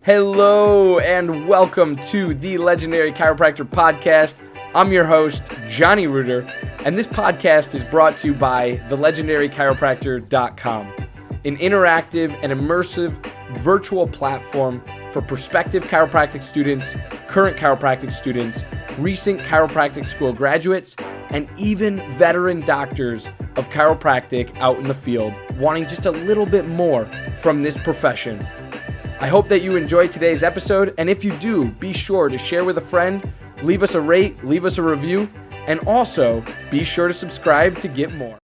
Hello and welcome to the Legendary Chiropractor Podcast. I'm your host, Johnny Reuter, and this podcast is brought to you by thelegendarychiropractor.com, an interactive and immersive virtual platform for prospective chiropractic students, current chiropractic students, recent chiropractic school graduates, and even veteran doctors of chiropractic out in the field wanting just a little bit more from this profession. I hope that you enjoyed today's episode, and if you do, be sure to share with a friend, leave us a rate, leave us a review, and also be sure to subscribe to get more.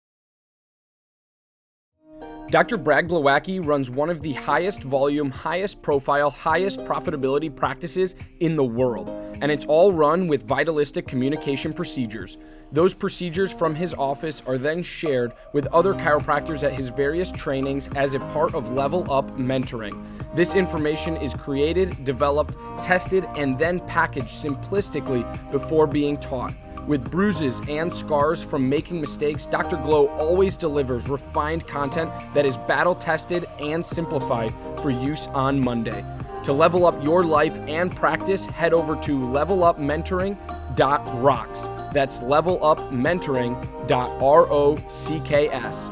Dr. Brad Glowacki runs one of the highest volume, highest profile, highest profitability practices in the world, and it's all run with vitalistic communication procedures. Those procedures from his office are then shared with other chiropractors at his various trainings as a part of Level Up mentoring. This information is created, developed, tested, and then packaged simplistically before being taught. With bruises and scars from making mistakes, Dr. Glow always delivers refined content that is battle-tested and simplified for use on Monday. To level up your life and practice, head over to levelupmentoring.rocks. That's levelupmentoring.rocks.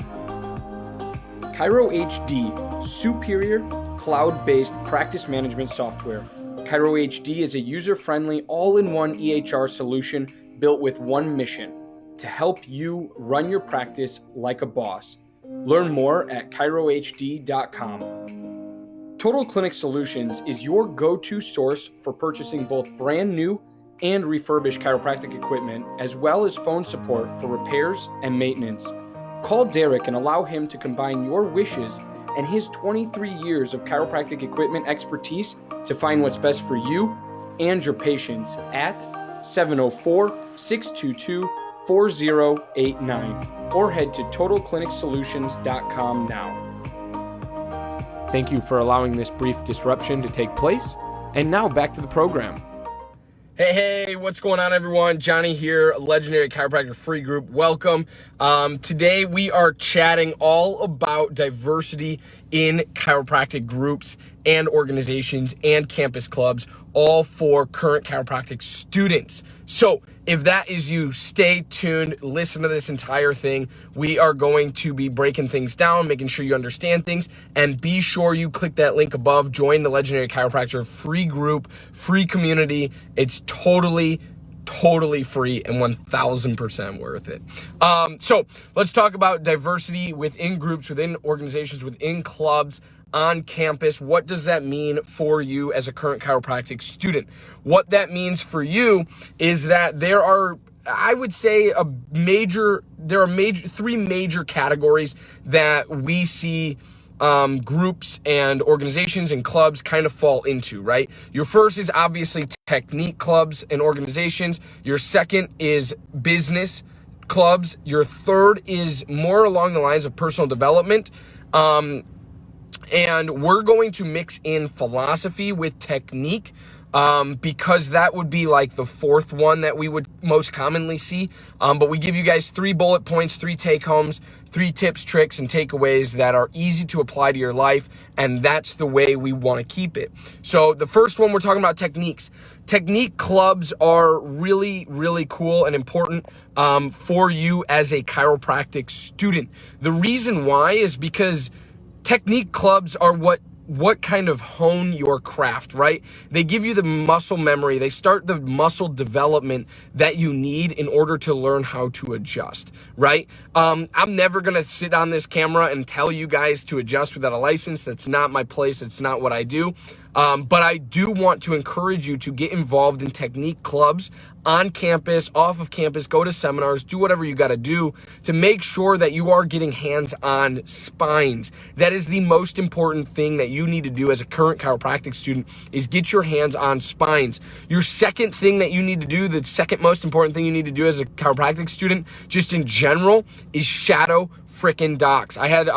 Chiro HD, superior cloud-based practice management software. Chiro HD is a user-friendly, all-in-one EHR solution built with one mission: to help you run your practice like a boss. Learn more at chirohd.com. Total Clinic Solutions is your go-to source for purchasing both brand new and refurbished chiropractic equipment, as well as phone support for repairs and maintenance. Call Derek and allow him to combine your wishes and his 23 years of chiropractic equipment expertise to find what's best for you and your patients at 704-622-4089 or head to totalclinicsolutions.com now. Thank you for allowing this brief disruption to take place. And now back to the program. Hey, what's going on, everyone? Johnny here, Legendary Chiropractor Free Group. Welcome. Today we are chatting all about diversity in chiropractic groups and organizations and campus clubs, all for current chiropractic students. So if that is you, stay tuned, listen to this entire thing. We are going to be breaking things down, making sure you understand things, and be sure you click that link above, join the Legendary Chiropractor Free Group, free community. It's totally free and 1000% worth it. So let's talk about diversity within groups, within organizations, within clubs, on campus. What does that mean for you as a current chiropractic student? What that means for you is that there are, I would say, three major categories that we see groups and organizations and clubs kind of fall into, right? Your first is obviously technique clubs and organizations. Your second is business clubs. Your third is more along the lines of personal development. And we're going to mix in philosophy with technique, because that would be like the fourth one that we would most commonly see. But we give you guys 3 bullet points, 3 take homes, 3 tips, tricks, and takeaways that are easy to apply to your life. And that's the way we want to keep it. So the first one, we're talking about techniques. Technique clubs are really, really cool and important for you as a chiropractic student. The reason why is because technique clubs are what kind of hone your craft, right? They give you the muscle memory. They start the muscle development that you need in order to learn how to adjust, right? I'm never going to sit on this camera and tell you guys to adjust without a license. That's not my place. That's not what I do. But I do want to encourage you to get involved in technique clubs on campus, off of campus, go to seminars, do whatever you got to do to make sure that you are getting hands-on spines. That is the most important thing that you need to do as a current chiropractic student, is get your hands on spines. Your second thing that you need to do, the second most important thing you need to do as a chiropractic student, just in general, is shadow frickin' docs. I had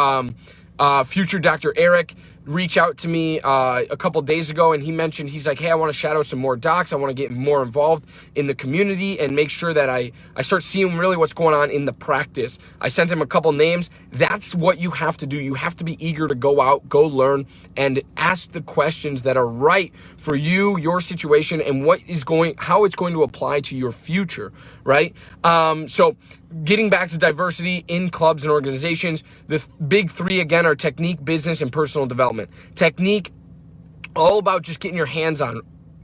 future Dr. Eric reached out to me a couple days ago, and he mentioned, he's like, hey, I want to shadow some more docs. I want to get more involved in the community and make sure that I start seeing really what's going on in the practice. I sent him a couple names. That's what you have to do. You have to be eager to go out, go learn, and ask the questions that are right for you, your situation, and how it's going to apply to your future, right? So getting back to diversity in clubs and organizations, the big three again are technique, business, and personal development. Technique, all about just getting your hands on,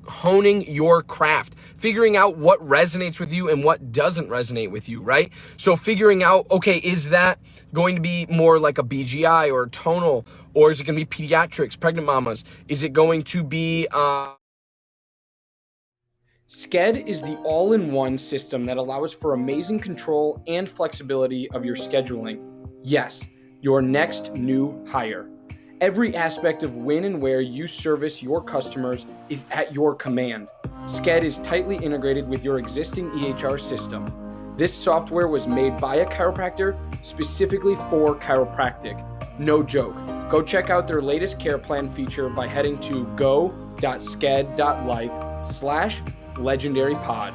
honing your craft, figuring out what resonates with you and what doesn't resonate with you, right? So figuring out, okay, is that going to be more like a BGI or a tonal, or is it going to be pediatrics, pregnant mamas? Is it going to be... Sked is the all-in-one system that allows for amazing control and flexibility of your scheduling. Yes, your next new hire. Every aspect of when and where you service your customers is at your command. Sked is tightly integrated with your existing EHR system. This software was made by a chiropractor specifically for Chiropractic. No joke. Go check out their latest care plan feature by heading to go.sked.life/legendarypod.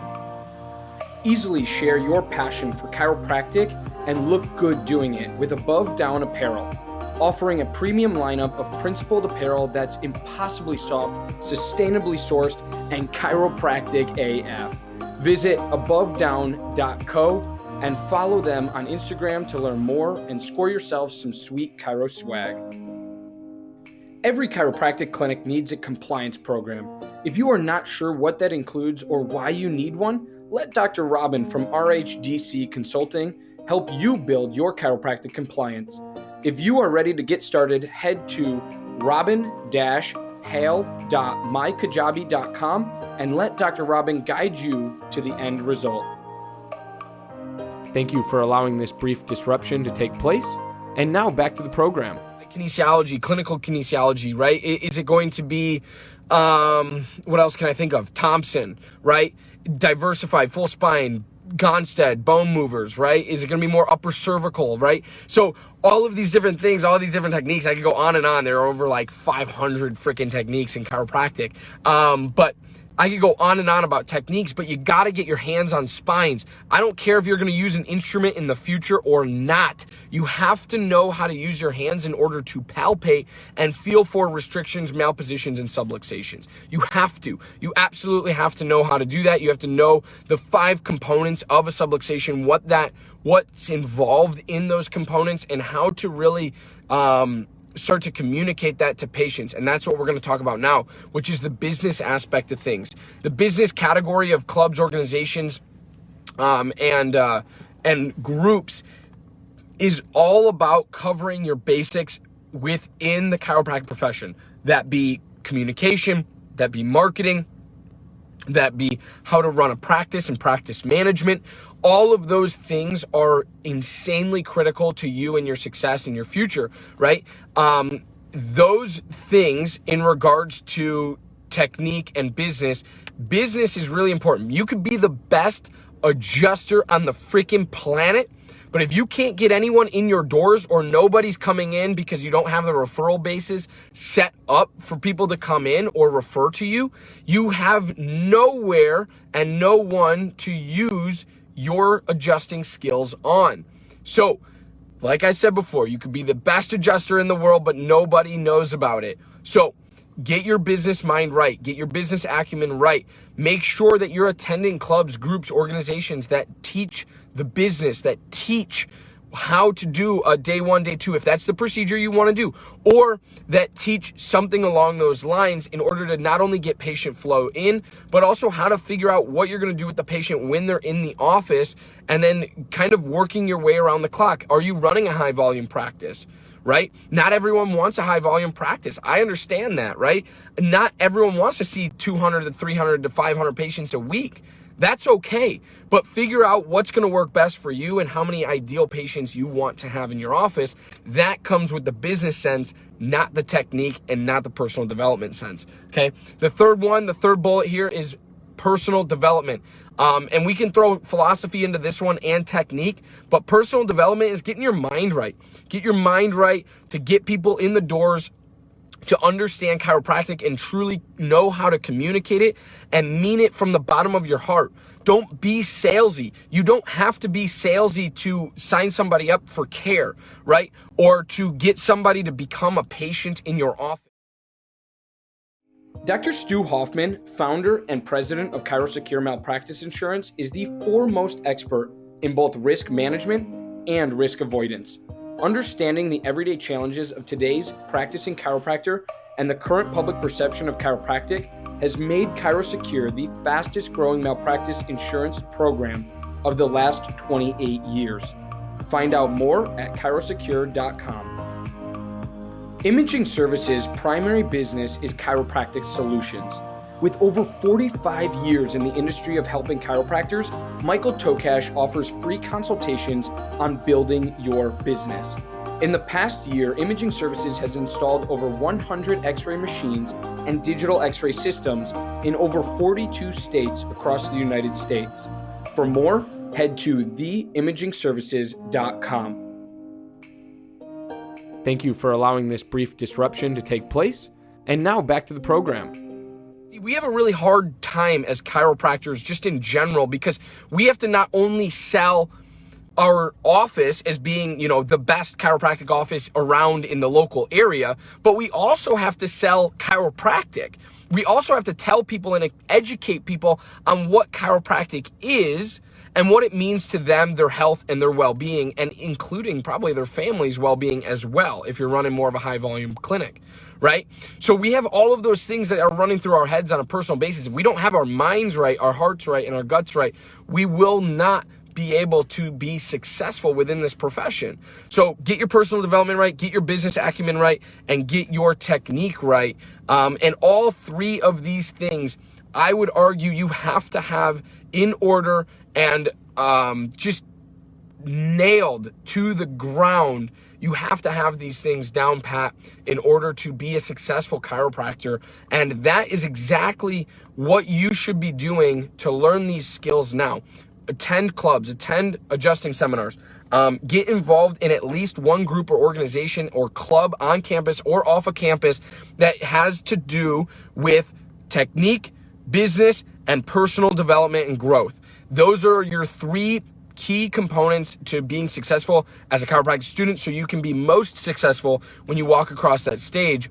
Easily share your passion for chiropractic and look good doing it with Above Down Apparel, offering a premium lineup of principled apparel that's impossibly soft, sustainably sourced, and chiropractic AF. Visit abovedown.co and follow them on Instagram to learn more and score yourself some sweet chiro swag. Every chiropractic clinic needs a compliance program. If you are not sure what that includes or why you need one, let Dr. Robin from RHDC Consulting help you build your chiropractic compliance. If you are ready to get started, head to robin-hale.mykajabi.com and let Dr. Robin guide you to the end result. Thank you for allowing this brief disruption to take place. And now back to the program. Kinesiology, clinical kinesiology, right? Is it going to be, what else can I think of? Thompson, right? Diversified, full spine, Gonstead, bone movers, right? Is it going to be more upper cervical, right? So all of these different things, all these different techniques, I could go on and on. There are over like 500 freaking techniques in chiropractic. But I could go on and on about techniques, but you got to get your hands on spines. I don't care if you're going to use an instrument in the future or not. You have to know how to use your hands in order to palpate and feel for restrictions, malpositions, and subluxations. You have to. You absolutely have to know how to do that. You have to know the 5 components of a subluxation, what's involved in those components, and how to really start to communicate that to patients. And that's what we're going to talk about now, which is the business aspect of things. The business category of clubs, organizations, and groups is all about covering your basics within the chiropractic profession. That be communication, that be marketing, that be how to run a practice and practice management. All of those things are insanely critical to you and your success in your future, right? Those things in regards to technique and business is really important. You could be the best adjuster on the freaking planet, but if you can't get anyone in your doors or nobody's coming in because you don't have the referral bases set up for people to come in or refer to you, you have nowhere and no one to use your adjusting skills on. So, like I said before, you could be the best adjuster in the world, but nobody knows about it. So, get your business mind right. Get your business acumen right. Make sure that you're attending clubs, groups, organizations that teach the business, that teach how to do a day 1, day 2, if that's the procedure you want to do, or that teach something along those lines in order to not only get patient flow in, but also how to figure out what you're going to do with the patient when they're in the office, and then kind of working your way around the clock. Are you running a high volume practice? Right? Not everyone wants a high volume practice. I understand that, right? Not everyone wants to see 200 to 300 to 500 patients a week. That's okay. But figure out what's going to work best for you and how many ideal patients you want to have in your office. That comes with the business sense, not the technique and not the personal development sense. Okay. The third bullet here is personal development. And we can throw philosophy into this one and technique, but personal development is getting your mind right. Get your mind right to get people in the doors to understand chiropractic and truly know how to communicate it and mean it from the bottom of your heart. Don't be salesy. You don't have to be salesy to sign somebody up for care, right? Or to get somebody to become a patient in your office. Dr. Stu Hoffman, founder and president of Chiropractic Malpractice Insurance, is the foremost expert in both risk management and risk avoidance. Understanding the everyday challenges of today's practicing chiropractor and the current public perception of chiropractic has made ChiroSecure the fastest growing malpractice insurance program of the last 28 years. Find out more at chirosecure.com. Imaging Services' primary business is chiropractic solutions. With over 45 years in the industry of helping chiropractors, Michael Tokash offers free consultations on building your business. In the past year, Imaging Services has installed over 100 X-ray machines and digital X-ray systems in over 42 states across the United States. For more, head to theimagingservices.com. Thank you for allowing this brief disruption to take place. And now back to the program. We have a really hard time as chiropractors just in general because we have to not only sell our office as being, the best chiropractic office around in the local area, but we also have to sell chiropractic. We also have to tell people and educate people on what chiropractic is and what it means to them, their health and their well-being, and including probably their family's well-being as well if you're running more of a high-volume clinic, right? So we have all of those things that are running through our heads on a personal basis. If we don't have our minds right, our hearts right, and our guts right, we will not be able to be successful within this profession. So get your personal development right, get your business acumen right, and get your technique right. And all three of these things, I would argue you have to have in order and just nailed to the ground. You have to have these things down pat in order to be a successful chiropractor. And that is exactly what you should be doing to learn these skills now. Attend clubs, attend adjusting seminars, get involved in at least one group or organization or club on campus or off of campus that has to do with technique, business, and personal development and growth. Those are your three key components to being successful as a chiropractic student so you can be most successful when you walk across that stage,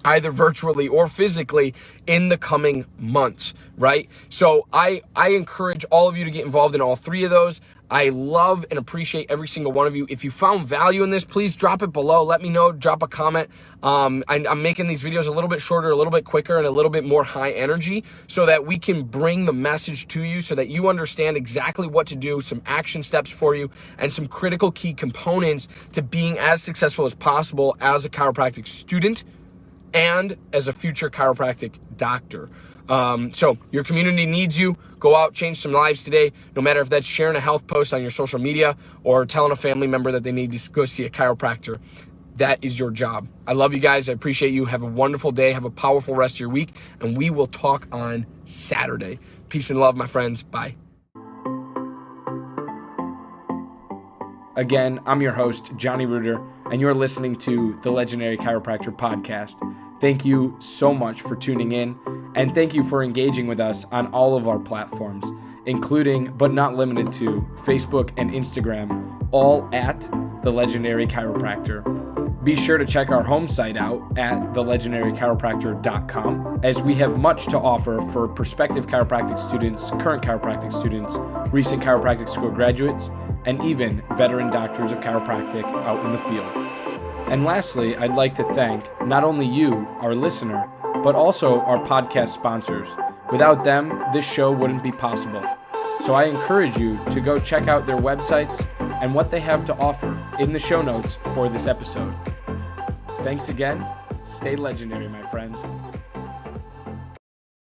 either virtually or physically in the coming months, right? So I encourage all of you to get involved in all three of those. I love and appreciate every single one of you. If you found value in this, please drop it below. Let me know, drop a comment. I'm making these videos a little bit shorter, a little bit quicker, and a little bit more high energy so that we can bring the message to you so that you understand exactly what to do, some action steps for you, and some critical key components to being as successful as possible as a chiropractic student and as a future chiropractic doctor. So your community needs you. Go out, change some lives today, no matter if that's sharing a health post on your social media or telling a family member that they need to go see a chiropractor. That is your job. I love you guys. I appreciate you. Have a wonderful day. Have a powerful rest of your week. And we will talk on Saturday. Peace and love, my friends. Bye. Again, I'm your host, Johnny Reuter, and you're listening to the Legendary Chiropractor Podcast. Thank you so much for tuning in, and thank you for engaging with us on all of our platforms, including, but not limited to, Facebook and Instagram, all at The Legendary Chiropractor. Be sure to check our home site out at thelegendarychiropractor.com, as we have much to offer for prospective chiropractic students, current chiropractic students, recent chiropractic school graduates, and even veteran doctors of chiropractic out in the field. And lastly, I'd like to thank not only you, our listener, but also our podcast sponsors. Without them, this show wouldn't be possible. So I encourage you to go check out their websites and what they have to offer in the show notes for this episode. Thanks again. Stay legendary, my friends.